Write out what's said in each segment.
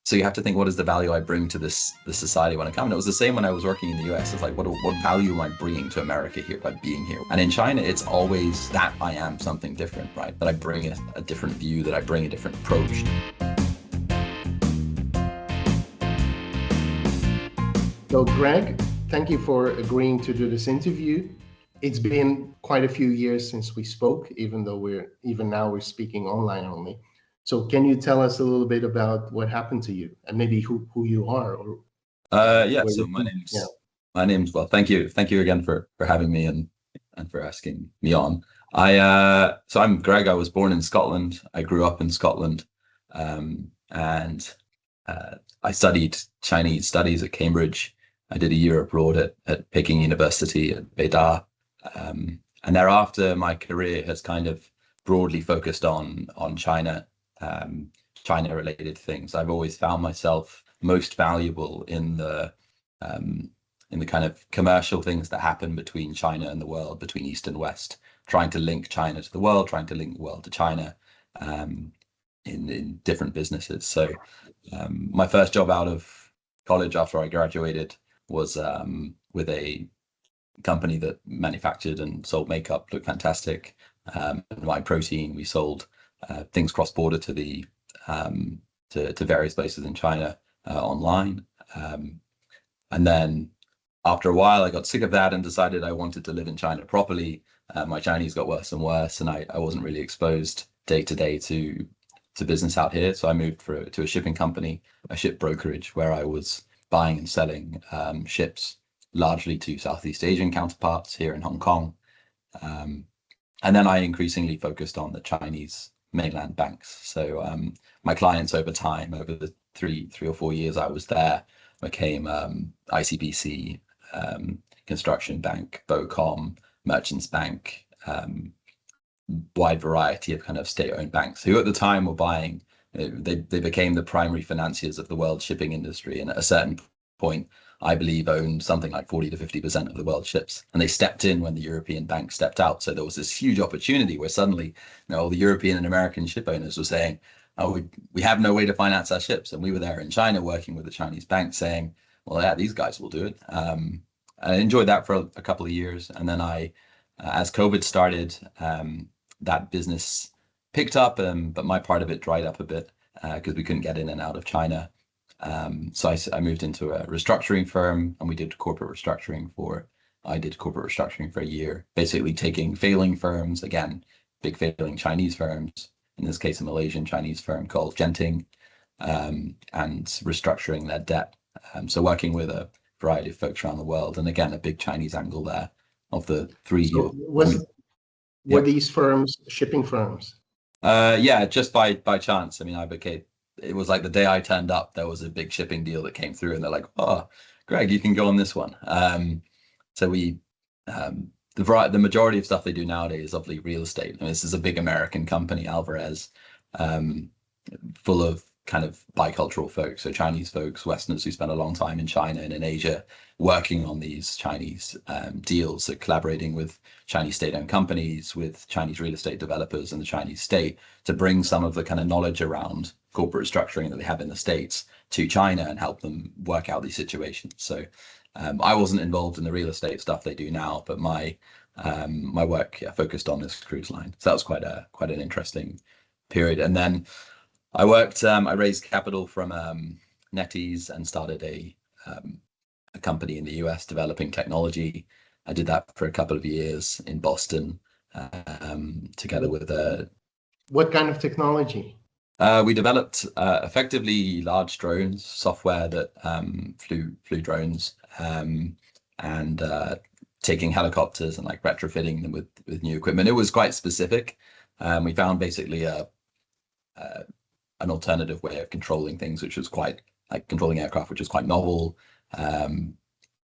So you have to think, what is the value I bring to this society when I come? And it was the same when I was working in the US. It's like, what value am I bringing to America here by being here? And in China, it's always that I am something different, right? That I bring a different view, that I bring a different approach. So Greg, thank you for agreeing to do this interview. It's been quite a few years since we spoke, even though we're speaking online only. So can you tell us a little bit about what happened to you and maybe who you are? Or Yeah, so my name's well, thank you again for having me and for asking me on. So I'm Greg. I was born in Scotland. I grew up in Scotland, and I studied Chinese studies at Cambridge. I did a year abroad at Peking University at Beida, and thereafter my career has kind of broadly focused on China, China related things. I've always found myself most valuable in the kind of commercial things that happen between China and the world, between East and West, trying to link China to the world, trying to link the world to China, in different businesses. So my first job out of college after I graduated was with a company that manufactured and sold makeup, looked fantastic. My protein, we sold things cross-border to the to various places in China online. And then after a while, I got sick of that and decided I wanted to live in China properly. My Chinese got worse and worse, and I wasn't really exposed day to day to business out here. So I moved to a shipping company, a ship brokerage, where I was buying and selling ships, largely to Southeast Asian counterparts here in Hong Kong. And then I increasingly focused on the Chinese mainland banks. So my clients over time, over the three or 4 years I was there, became ICBC, Construction Bank, BoCom, Merchants Bank, wide variety of kind of state-owned banks who at the time were buying. They became the primary financiers of the world shipping industry, and at a certain point, I believe, owned something like 40 to 50% of the world's ships. And they stepped in when the European banks stepped out. So there was this huge opportunity where suddenly, all the European and American ship owners were saying, oh, we have no way to finance our ships. And we were there in China working with the Chinese banks saying, well, yeah, these guys will do it. I enjoyed that for a couple of years. And then as COVID started, that business picked up, but my part of it dried up a bit because we couldn't get in and out of China. So I moved into a restructuring firm, and I did corporate restructuring for a year, basically taking failing firms, again, big failing Chinese firms, in this case, a Malaysian Chinese firm called Genting, and restructuring their debt. So working with a variety of folks around the world, and again, a big Chinese angle there of the three. So were these firms shipping firms? Yeah, just by chance. I mean, it was like the day I turned up, there was a big shipping deal that came through, and they're like, "Oh, Greg, you can go on this one." So the majority of stuff they do nowadays is obviously real estate. I mean, this is a big American company, Alvarez, full of kind of bicultural folks, so Chinese folks, Westerners who spent a long time in China and in Asia working on these Chinese deals, so collaborating with Chinese state-owned companies, with Chinese real estate developers and the Chinese state to bring some of the kind of knowledge around corporate restructuring that they have in the States to China and help them work out these situations. So I wasn't involved in the real estate stuff they do now, but my work focused on this cruise line. So that was quite an interesting period. And then I raised capital from NetEase and started a company in the US developing technology. I did that for a couple of years in Boston, together with What kind of technology? We developed effectively large drones, software that flew drones, and taking helicopters and like retrofitting them with new equipment. It was quite specific. We found basically an alternative way of controlling things, which was quite like controlling aircraft, which was quite novel. And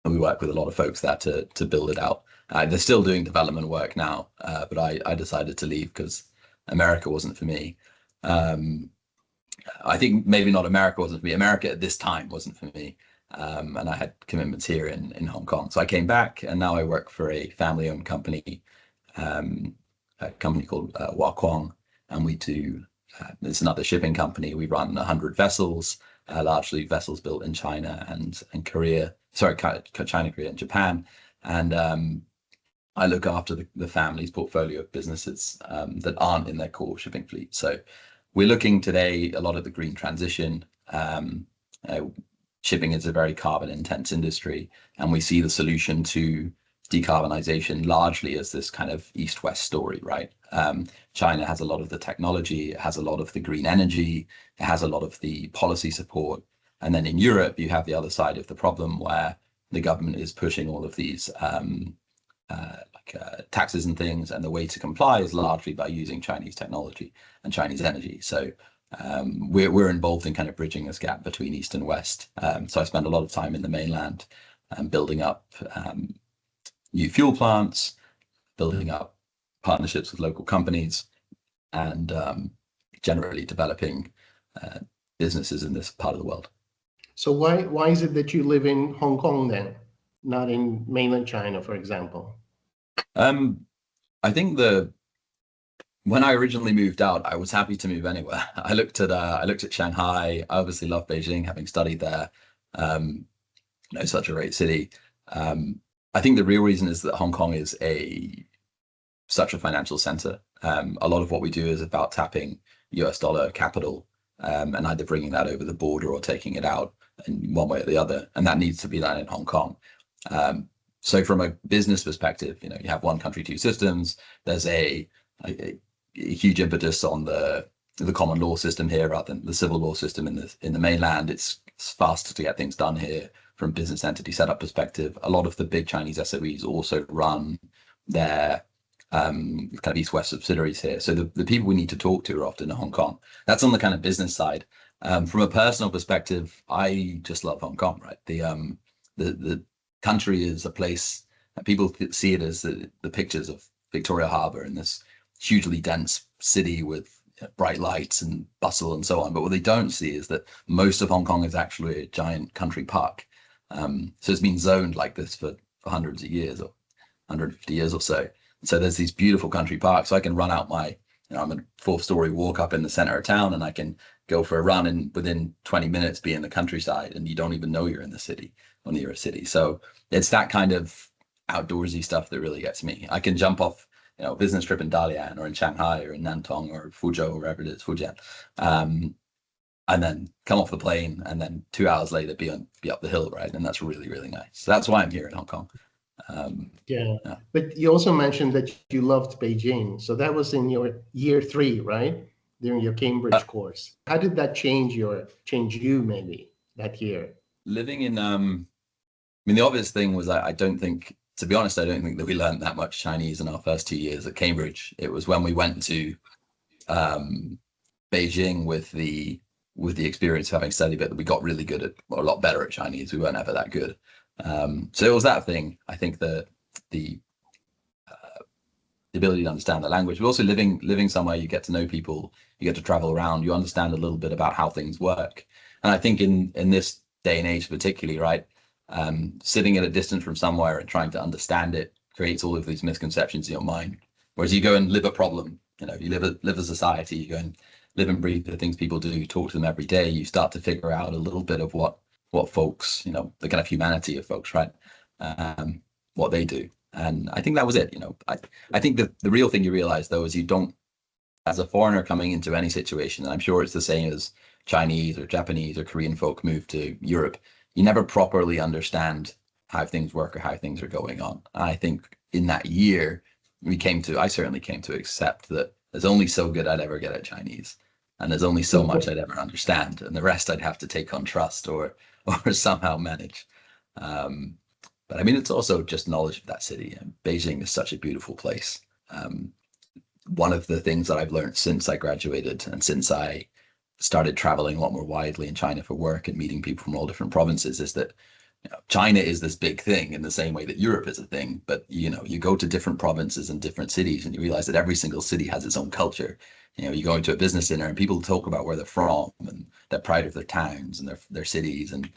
we work with a lot of folks there to build it out. They're still doing development work now, but I decided to leave because America wasn't for me. I think maybe not America wasn't for me. America at this time wasn't for me. And I had commitments here in Hong Kong. So I came back, and now I work for a family-owned company, a company called Huaquang, and we do, it's another shipping company. We run 100 vessels. largely vessels built in China and Korea. Sorry, China, Korea, and Japan. And I look after the family's portfolio of businesses that aren't in their core shipping fleet. So we're looking today a lot at the green transition. Shipping is a very carbon intense industry, and we see the solution to decarbonization largely as this kind of east-west story, right? China has a lot of the technology, it has a lot of the green energy, it has a lot of the policy support. And then in Europe, you have the other side of the problem where the government is pushing all of these taxes and things, and the way to comply is largely by using Chinese technology and Chinese energy. So we're involved in kind of bridging this gap between East and West. So I spend a lot of time in the mainland building up new fuel plants, building up partnerships with local companies, and generally developing businesses in this part of the world. So why is it that you live in Hong Kong then, not in mainland China, for example? I think when I originally moved out, I was happy to move anywhere. I looked at Shanghai. I obviously love Beijing, having studied there. Such a great city. I think the real reason is that Hong Kong is such a financial center. A lot of what we do is about tapping US dollar capital and either bringing that over the border or taking it out in one way or the other. And that needs to be done in Hong Kong. So from a business perspective, you have one country, two systems. There's a huge impetus on the common law system here rather than the civil law system in the mainland. It's faster to get things done here from business entity setup perspective. A lot of the big Chinese SOEs also run their kind of East-West subsidiaries here. So the people we need to talk to are often in Hong Kong. That's on the kind of business side. From a personal perspective, I just love Hong Kong, right? The country is a place that people see it as the pictures of Victoria Harbour and this hugely dense city with bright lights and bustle and so on. But what they don't see is that most of Hong Kong is actually a giant country park. So it's been zoned like this for hundreds of years or 150 years or so. So there's these beautiful country parks. So I can run out I'm a 4th-story walk up in the center of town, and I can go for a run and within 20 minutes be in the countryside, and you don't even know you're in the city or near a city. So it's that kind of outdoorsy stuff that really gets me. I can jump off, a business trip in Dalian or in Shanghai or in Nantong or Fuzhou or wherever it is, Fujian, and then come off the plane, and then 2 hours later be up the hill, right? And that's really, really nice. So that's why I'm here in Hong Kong. Yeah. But you also mentioned that you loved Beijing. So that was in your year 3, right? During your Cambridge course. How did that change you maybe that year? Living in, the obvious thing was I don't think that we learned that much Chinese in our first 2 years at Cambridge. It was when we went to Beijing with the experience of having studied it that we got really good at, or a lot better at Chinese. We weren't ever that good. So it was that thing. I think the ability to understand the language, but also living somewhere, you get to know people, you get to travel around, you understand a little bit about how things work. And I think in this day and age particularly, right, sitting at a distance from somewhere and trying to understand it creates all of these misconceptions in your mind. Whereas you go and live a problem, you live a society, you go and live and breathe the things people do, talk to them every day, you start to figure out a little bit of what folks, the kind of humanity of folks, right, what they do. And I think that was it. I think that the real thing you realize, though, is you don't, as a foreigner coming into any situation, and I'm sure it's the same as Chinese or Japanese or Korean folk move to Europe, you never properly understand how things work or how things are going on. And I think in that year, I certainly came to accept that there's only so good I'd ever get at Chinese, and there's only so much I'd ever understand, and the rest I'd have to take on trust or somehow manage. But it's also just knowledge of that city. And Beijing is such a beautiful place. One of the things that I've learned since I graduated and since I started traveling a lot more widely in China for work and meeting people from all different provinces is that China is this big thing in the same way that Europe is a thing. But you go to different provinces and different cities, and you realize that every single city has its own culture. You go into a business dinner and people talk about where they're from and they're proud of their towns and their cities. And,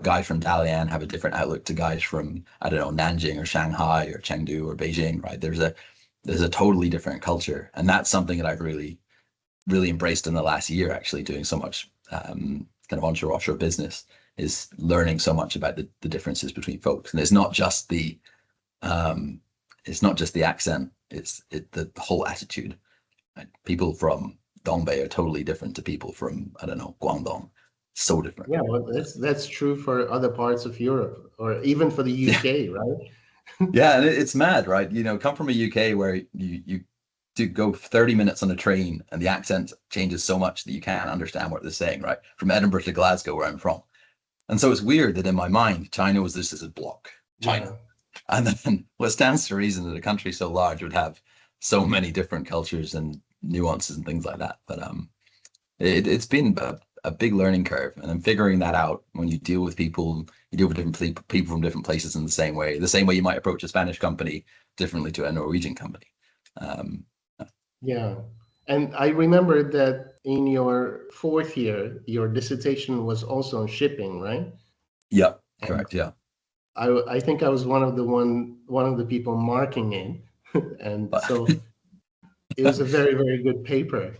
guys from Dalian have a different outlook to guys from, I don't know, Nanjing or Shanghai or Chengdu or Beijing, right? There's a totally different culture. And that's something that I've really, really embraced in the last year, actually doing so much kind of onshore offshore business is learning so much about the differences between folks. And it's not just the accent, it's the whole attitude. Right? People from Dongbei are totally different to people from, I don't know, Guangdong. So different. Yeah, well, that's true for other parts of Europe or even for the UK, right? Yeah, and it's mad, right? You know, come from a UK where you do go 30 minutes on a train and the accent changes so much that you can't understand what they're saying, right? From Edinburgh to Glasgow, where I'm from. And so it's weird that in my mind, China was this as a block, China. Yeah. And then what stands to reason that a country so large would have so many different cultures and nuances and things like that. But it's been a big learning curve, and then figuring that out when you deal with people, you deal with different people from different places in the same way you might approach a Spanish company differently to a Norwegian company. Yeah. And I remember that in your fourth year, your dissertation was also on shipping, right? Yeah, correct. Yeah. I think I was one of the people marking it, and so it was a very, very good paper.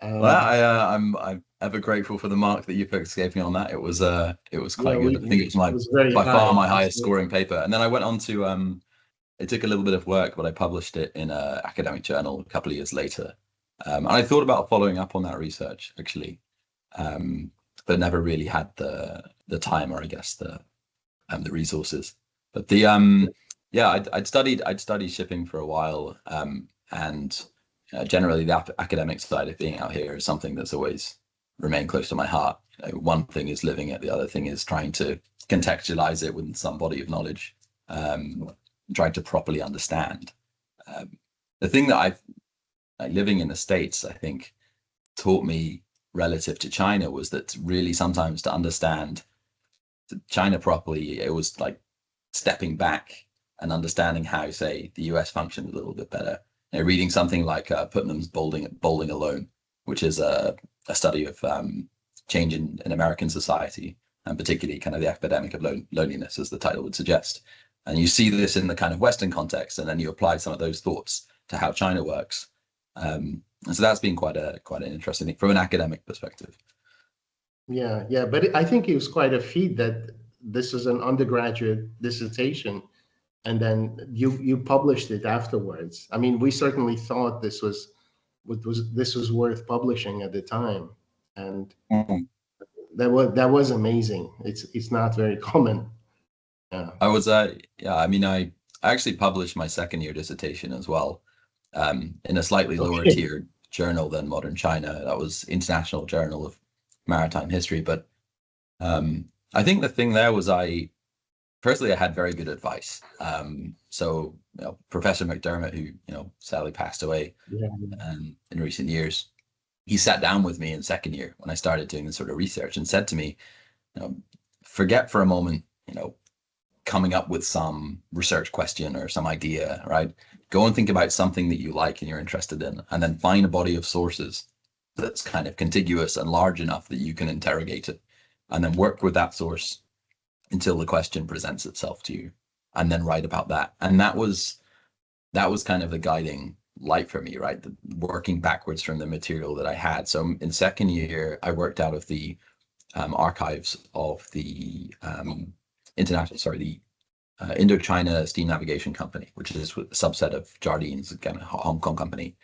Well, I'm ever grateful for the mark that you folks gave me on that. It was quite good. I think it was very by far high. my highest scoring paper. And then I went on to it took a little bit of work, but I published it in an academic journal a couple of years later. And I thought about following up on that research actually, but never really had the time, or I guess the resources. But yeah, I'd studied shipping for a while, and generally the academic side of being out here is something that's always remained close to my heart. You know, one thing is living it, the other thing is trying to contextualize it within some body of knowledge, trying to properly understand. The thing that living in the States, I think, taught me relative to China was that really sometimes to understand China properly, it was like stepping back and understanding how, say, the US functioned a little bit better. You know, reading something like Putnam's Bowling Alone, which is a study of change in American society, and particularly kind of the epidemic of loneliness, as the title would suggest. And you see this in the kind of Western context, and then you apply some of those thoughts to how China works. And so that's been quite an interesting thing from an academic perspective. Yeah, but I think it was quite a feat that this is an undergraduate dissertation, and then you published it afterwards. I mean, we certainly thought this was worth publishing at the time, and that was amazing. It's not very common. Yeah. I was I mean, I actually published my second year dissertation as well, in a slightly lower tier journal than Modern China. That was International Journal of Maritime History. But I think the thing there was I had very good advice. So you know, Professor McDermott, who sadly passed away in recent years, he sat down with me in second year when I started doing this sort of research and said to me, forget for a moment, coming up with some research question or some idea, right? Go and think about something that you like and you're interested in, and then find a body of sources that's kind of contiguous and large enough that you can interrogate it, and then work with that source until the question presents itself to you, and then write about that. And that was kind of the guiding light for me, right? Working backwards from the material that I had. So in second year, I worked out of the archives of the Indochina Steam Navigation Company, which is a subset of Jardine's, again, a Hong Kong company.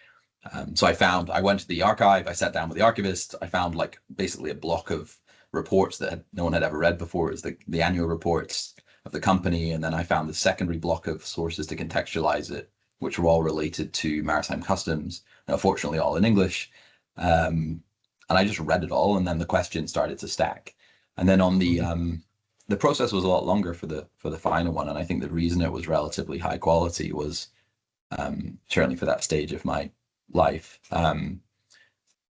So I went to the archive, I sat down with the archivist, I found like basically a block of reports that no one had ever read before. It was the annual reports of the company, and then I found the secondary block of sources to contextualize it, which were all related to maritime customs, fortunately all in English. And I just read it all, and then the questions started to stack. And then on the process was a lot longer for the final one, and I think the reason it was relatively high quality was certainly for that stage of my life.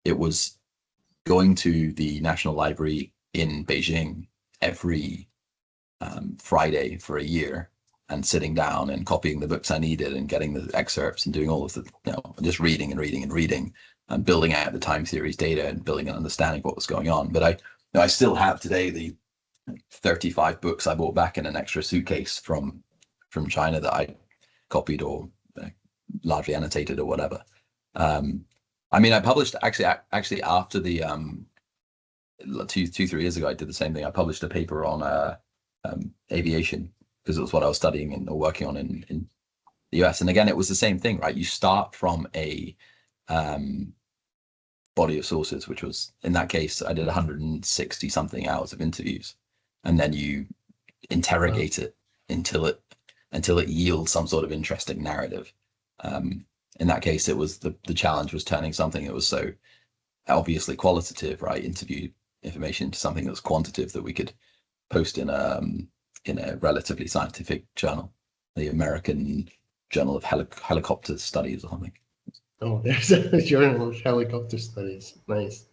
It was going to the National Library in Beijing every Friday for a year and sitting down and copying the books I needed and getting the excerpts and doing all of the, just reading and building out the time series data and building an understanding of what was going on. But I still have today the 35 books I bought back in an extra suitcase from China that I copied or largely annotated or whatever. I mean, I published actually after the 3 years ago, I did the same thing. I published a paper on aviation because it was what I was studying and working on in the US. And again, it was the same thing, right? You start from a body of sources, which was, in that case, I did 160 something hours of interviews, and then you interrogate it until it yields some sort of interesting narrative. In that case, it was the challenge was turning something that was so obviously qualitative, right, interview information, to something that was quantitative that we could post in a relatively scientific journal, the American Journal of Helicopter Studies or something. Oh, there's a journal of helicopter studies. Nice.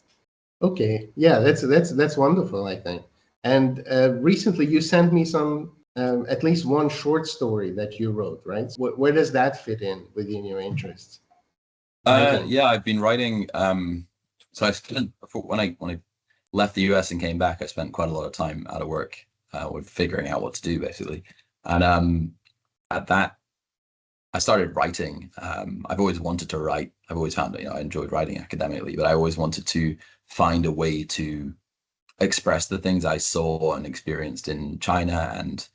Okay, yeah, that's wonderful, I think. And recently, you sent me some, at least one short story that you wrote, right? Where does that fit in within your interests? Yeah, I've been writing. So I spent when I left the US and came back, I spent quite a lot of time out of work with figuring out what to do, basically. And at that, I started writing. I've always wanted to write. I've always found that, I enjoyed writing academically, but I always wanted to find a way to express the things I saw and experienced in China and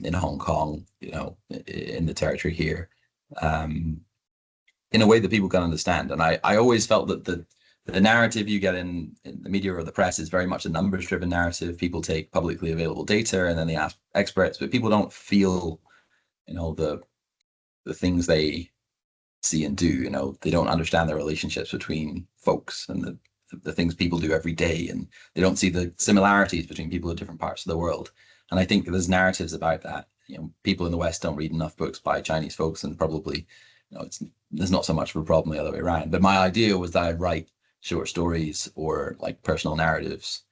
in Hong Kong, in the territory here, in a way that people can understand. And I always felt that the narrative you get in the media or the press is very much a numbers-driven narrative. People take publicly available data and then they ask experts, but people don't feel, the things they see and do. They don't understand the relationships between folks and the things people do every day, and they don't see the similarities between people in different parts of the world. And I think there's narratives about that. People in the West don't read enough books by Chinese folks, and probably, there's not so much of a problem the other way around. But my idea was that I'd write short stories or like personal narratives.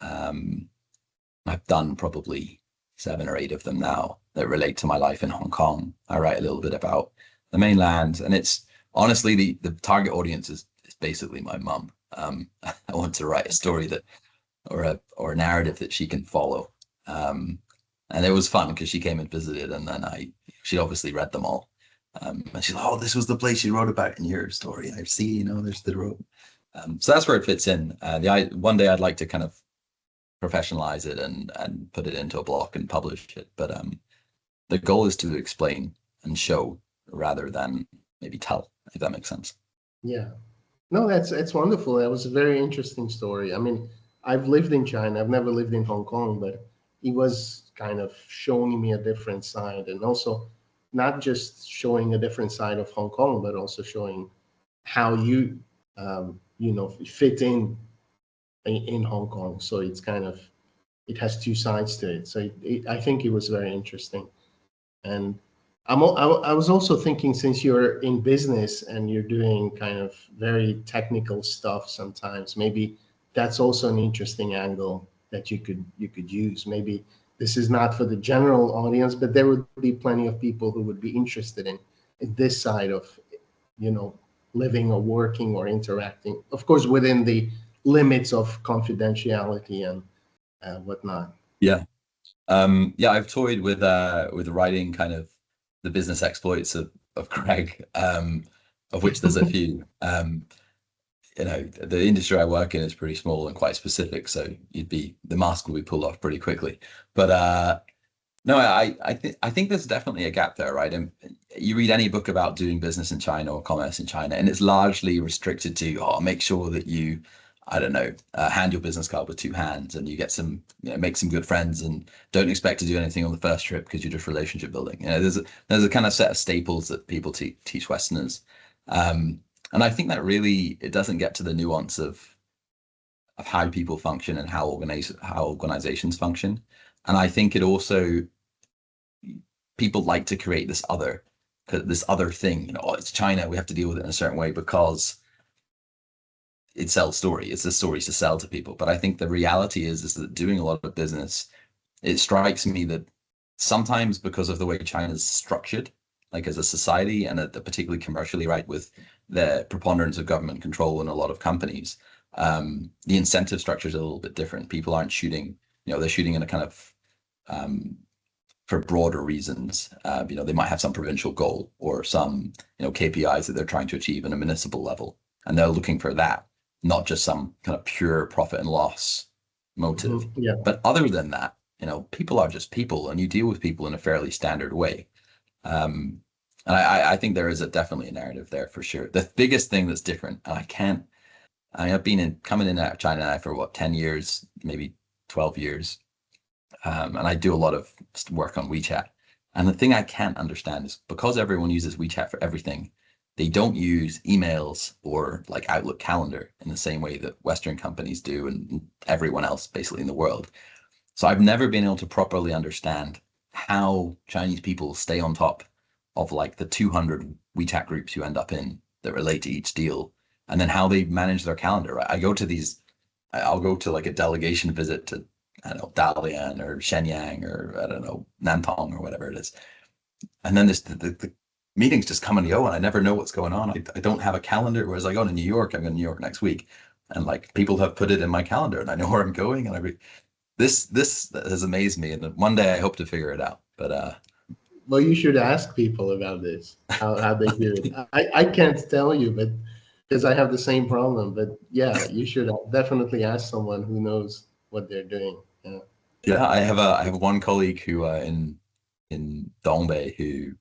I've done probably 7 or 8 of them now that relate to my life in Hong Kong. I write a little bit about the mainland, and it's honestly the target audience is basically my mum. I want to write a story that or a narrative that she can follow. And it was fun because she came and visited, and then she obviously read them all. And she's like, "Oh, this was the place you wrote about in your story. I see, there's the road." So that's where it fits in. One day I'd like to kind of professionalize it and put it into a blog and publish it. But the goal is to explain and show rather than maybe tell, if that makes sense. Yeah. No, that's wonderful. That was a very interesting story. I mean, I've lived in China. I've never lived in Hong Kong, but it was kind of showing me a different side, and also not just showing a different side of Hong Kong, but also showing how you fit in Hong Kong. So it's kind of, it has 2 sides to it. So I think it was very interesting. And I was also thinking, since you're in business and you're doing kind of very technical stuff sometimes, maybe that's also an interesting angle that you could use. Maybe this is not for the general audience, but there would be plenty of people who would be interested in this side of, living or working or interacting, of course, within the limits of confidentiality and whatnot. Yeah. I've toyed with writing kind of the business exploits of Greg, of which there's a few. The industry I work in is pretty small and quite specific, so the mask will be pulled off pretty quickly. But no, I think there's definitely a gap there, right? And you read any book about doing business in China or commerce in China, and it's largely restricted to make sure that you, I don't know, hand your business card with 2 hands, and you get some, make some good friends, and don't expect to do anything on the first trip because you're just relationship building. There's a kind of set of staples that people teach Westerners, and I think that really it doesn't get to the nuance of how people function and how organizations function. And I think it also, people like to create this other thing. It's China, we have to deal with it in a certain way because it sells story. It's the stories to sell to people. But I think the reality is that doing a lot of business, it strikes me that sometimes because of the way China's structured, like as a society and particularly commercially, right, with the preponderance of government control in a lot of companies, the incentive structure is a little bit different. People aren't shooting, they're shooting in a kind of for broader reasons. They might have some provincial goal or some, KPIs that they're trying to achieve on a municipal level, and they're looking for that not just some kind of pure profit and loss motive. Yeah. But other than that, people are just people, and you deal with people in a fairly standard way. And I think there is definitely a narrative there for sure. The biggest thing that's different, and I've been coming in and out of China now for what, 10 years, maybe 12 years. And I do a lot of work on WeChat. And the thing I can't understand is because everyone uses WeChat for everything, they don't use emails or like Outlook calendar in the same way that Western companies do and everyone else basically in the world. So I've never been able to properly understand how Chinese people stay on top of like the 200 WeChat groups you end up in that relate to each deal, and then how they manage their calendar. Right? I'll go to like a delegation visit to, I don't know, Dalian or Shenyang or I don't know, Nantong or whatever it is. And then the meetings just come and go, and I never know what's going on. I don't have a calendar. Whereas I go to New York, I'm going to New York next week, and like people have put it in my calendar, and I know where I'm going. And this has amazed me, and one day I hope to figure it out. But well, you should ask people about this, how they do it. I can't tell you, but because I have the same problem. But yeah, you should definitely ask someone who knows what they're doing. Yeah. Yeah, I have one colleague who in Dongbei who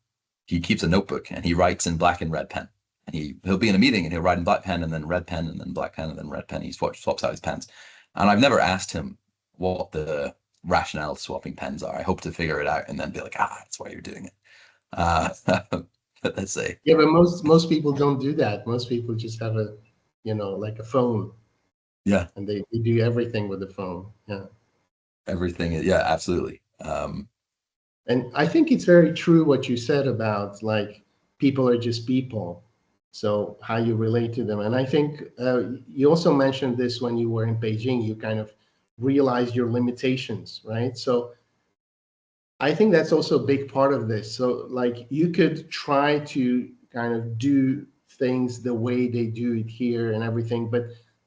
he keeps a notebook and he writes in black and red pen. And he'll be in a meeting and he'll write in black pen and then red pen and then black pen and then red pen. He swaps out his pens. And I've never asked him what the rationale of swapping pens are. I hope to figure it out and then be like, that's why you're doing it. But let's say. Yeah, but most people don't do that. Most people just have like a phone. Yeah. And they do everything with the phone. Yeah. Everything. Yeah, absolutely. And I think it's very true what you said about like people are just people. So how you relate to them. And I think you also mentioned this when you were in Beijing, you kind of realized your limitations, right? So I think that's also a big part of this. So like you could try to kind of do things the way they do it here and everything, but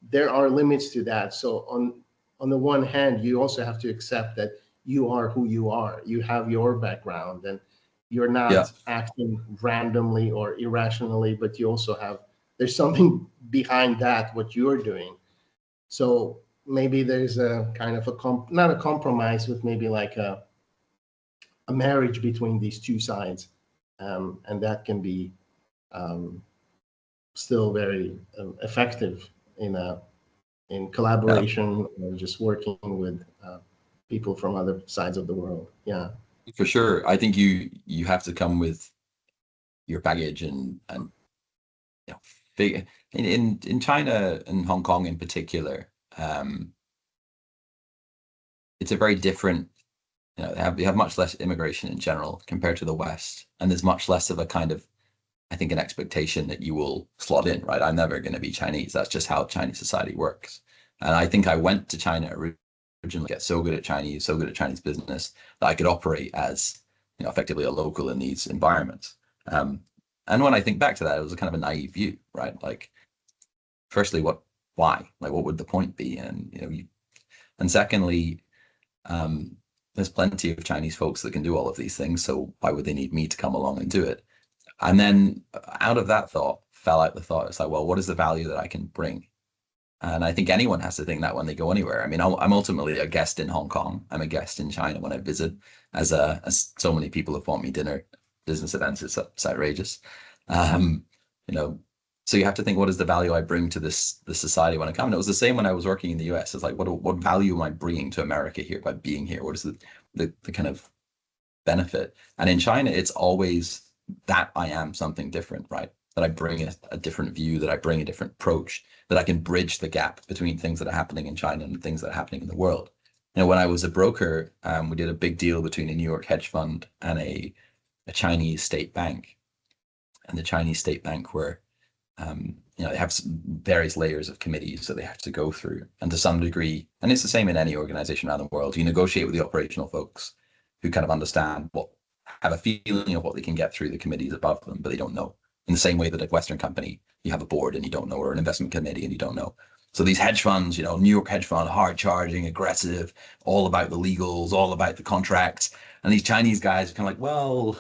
there are limits to that. So on the one hand, you also have to accept that you are who you are. You have your background and you're not acting randomly or irrationally, but you also there's something behind that, what you're doing. So maybe there's a kind of not a compromise, but maybe like a marriage between these two sides. And that can be still very effective in collaboration or just working with people from other sides of the world. Yeah, for sure. I think you have to come with your baggage and in China and Hong Kong in particular, it's a very different. They have much less immigration in general compared to the West, and there's much less of a kind of, I think, an expectation that you will slot in, right? I'm never going to be Chinese. That's just how Chinese society works. And I think I went to China originally, get so good at Chinese business that I could operate as, effectively a local in these environments. And when I think back to that, it was a kind of a naive view, right? Like, firstly, why? Like, what would the point be? And and secondly, there's plenty of Chinese folks that can do all of these things. So why would they need me to come along and do it? And then out of that thought fell out the thought, it's like, well, what is the value that I can bring? And I think anyone has to think that when they go anywhere. I mean, I'm ultimately a guest in Hong Kong. I'm a guest in China when I visit, as so many people have bought me dinner, business events. It's outrageous. So you have to think, what is the value I bring to the society when I come? And it was the same when I was working in the US. It's like, what value am I bringing to America here by being here? What is the kind of benefit? And in China, it's always that I am something different, right? That I bring a different view, that I bring a different approach, that I can bridge the gap between things that are happening in China and things that are happening in the world. When I was a broker, we did a big deal between a New York hedge fund and a Chinese state bank. And the Chinese state bank were, they have various layers of committees that they have to go through. And to some degree, and it's the same in any organization around the world, you negotiate with the operational folks who kind of understand have a feeling of what they can get through the committees above them, but they don't know. In the same way that a Western company, you have a board and you don't know, or an investment committee and you don't know. So these hedge funds, New York hedge fund, hard charging, aggressive, all about the legals, all about the contracts. And these Chinese guys are kind of like, well,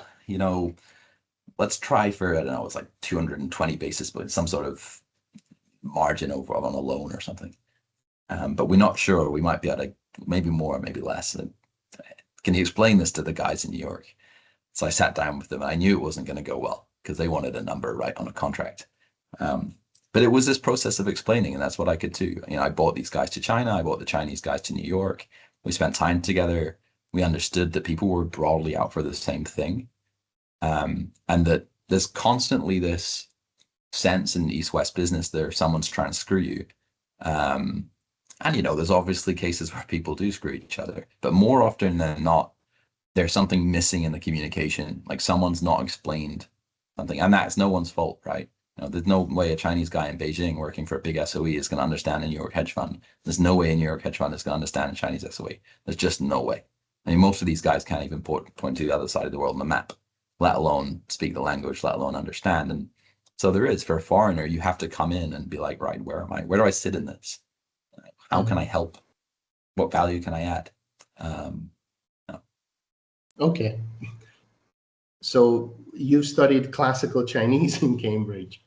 let's try for, I don't know, it's like 220 basis points, some sort of margin over on a loan or something. But we're not sure. We might be at maybe more, maybe less. Can you explain this to the guys in New York? So I sat down with them, and I knew it wasn't going to go well because they wanted a number right on a contract. But it was this process of explaining, and that's what I could do. I bought these guys to China. I bought the Chinese guys to New York. We spent time together. We understood that people were broadly out for the same thing, and that there's constantly this sense in East-West business that someone's trying to screw you. And there's obviously cases where people do screw each other, but more often than not, there's something missing in the communication. Like someone's not explained something, and that's no one's fault, right? There's no way a Chinese guy in Beijing working for a big SOE is going to understand a New York hedge fund. There's no way a New York hedge fund is going to understand a Chinese SOE. There's just no way. Most of these guys can't even point to the other side of the world on the map, let alone speak the language, let alone understand. And so there is, for a foreigner, you have to come in and be like, right, where am I? Where do I sit in this? How can I help? What value can I add? Okay. So you studied classical Chinese in Cambridge.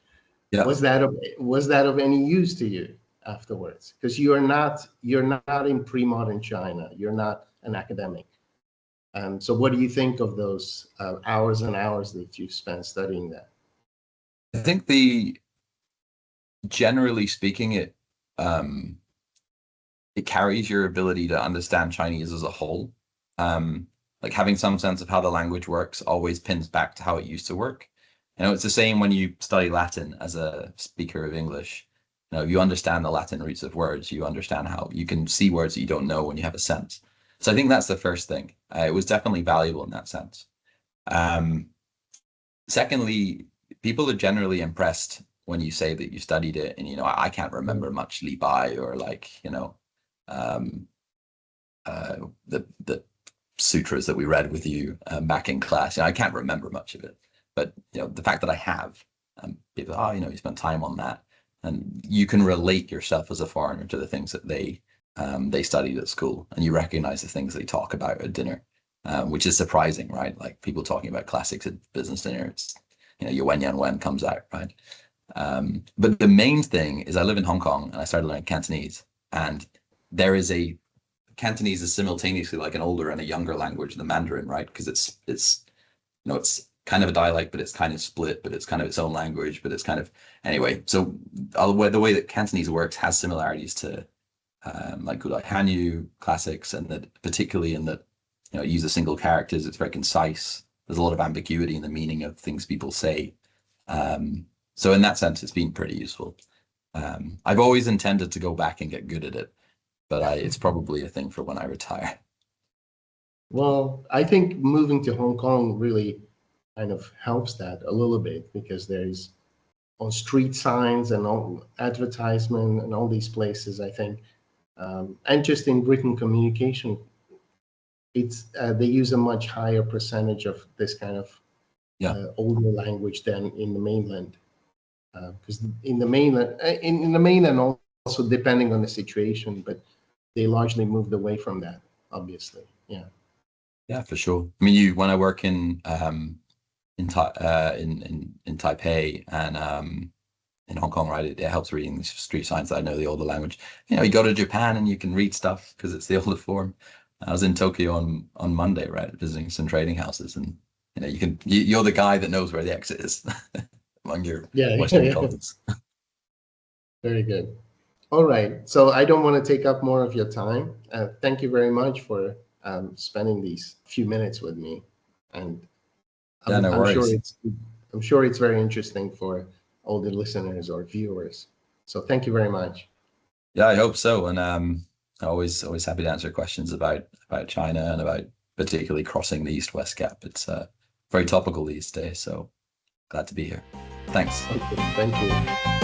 Yeah. Was that of any use to you afterwards? Because you're not in pre-modern China. You're not an academic. So what do you think of those hours and hours that you spent studying that? I think generally speaking, it carries your ability to understand Chinese as a whole. Like having some sense of how the language works always pins back to how it used to work. It's the same when you study Latin as a speaker of English. You understand the Latin roots of words. You understand how you can see words that you don't know when you have a sense. So I think that's the first thing. It was definitely valuable in that sense. Secondly, people are generally impressed when you say that you studied it, and I can't remember much Li Bai or the sutras that we read with you back in class. I can't remember much of it, but the fact that I have, people, you spent time on that, and you can relate yourself as a foreigner to the things that they studied at school, and you recognize the things they talk about at dinner, which is surprising, right? Like people talking about classics at business dinner, it's your Wen Yan Wen comes out, right? But the main thing is I live in Hong Kong and I started learning Cantonese, and there is Cantonese is simultaneously like an older and a younger language than Mandarin, right? Because it's kind of a dialect, but it's kind of split, but it's kind of its own language, but it's kind of anyway. So the way that Cantonese works has similarities to like Gulai Hanyu classics, and that particularly in that it uses single characters. It's very concise. There's a lot of ambiguity in the meaning of things people say. So in that sense, it's been pretty useful. I've always intended to go back and get good at it, but it's probably a thing for when I retire. Well, I think moving to Hong Kong really kind of helps that a little bit, because there's on street signs and all advertisement and all these places, I think. And just in written communication, it's they use a much higher percentage of this kind of older language than in the mainland. Because in the mainland, also depending on the situation, but they largely moved away from that, obviously. Yeah. Yeah, for sure. I mean, when I work in Taipei and in Hong Kong, right, it helps reading the street signs that I know the older language. You go to Japan and you can read stuff because it's the older form. I was in Tokyo on Monday, right, visiting some trading houses, and you're the guy that knows where the exit is among your Western colleagues. Very good. All right. So I don't want to take up more of your time. Thank you very much for spending these few minutes with me. And I'm sure it's very interesting for all the listeners or viewers. So thank you very much. Yeah, I hope so. And always happy to answer questions about China and about particularly crossing the East-West gap. It's very topical these days. So glad to be here. Thanks. Okay, thank you.